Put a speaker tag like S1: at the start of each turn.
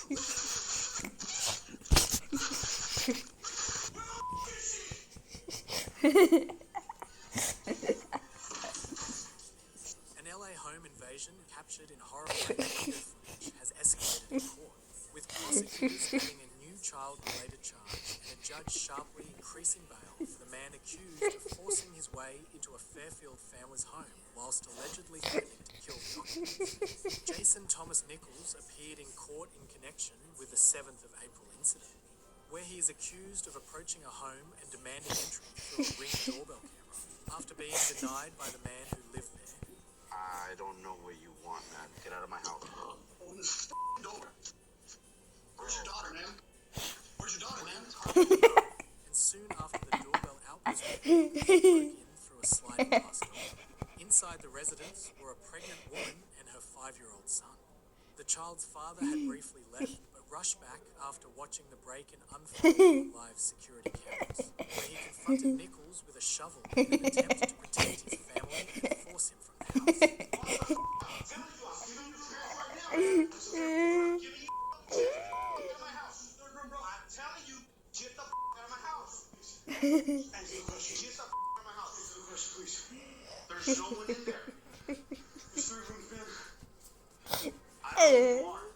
S1: An LA home invasion captured in horrifying video footage has escalated in court, with prosecutors adding a new child-related charge and a judge sharply increasing bail for the man accused of forcing his way into a Fairfield family's home whilst allegedly threatening to kill the occupants. Jason Thomas Nichols appeared in court in connection with the 7th of April incident, where he is accused of approaching a home and demanding entry through a Ring doorbell camera after being denied by the man who lived there.
S2: I don't know what you want, man. Get out of my house.
S3: Open this door. Where's your daughter, man? Where's your daughter, man?
S1: And soon after the doorbell outburst, they broke in through a sliding glass door. Inside the residence were a pregnant woman and her 5-year-old son. The child's father had briefly left, but rushed back after watching the break-in unfold on live security cameras, where he confronted Nichols with a shovel in an attempt to protect his family and force him from the house.
S3: There's no one in there.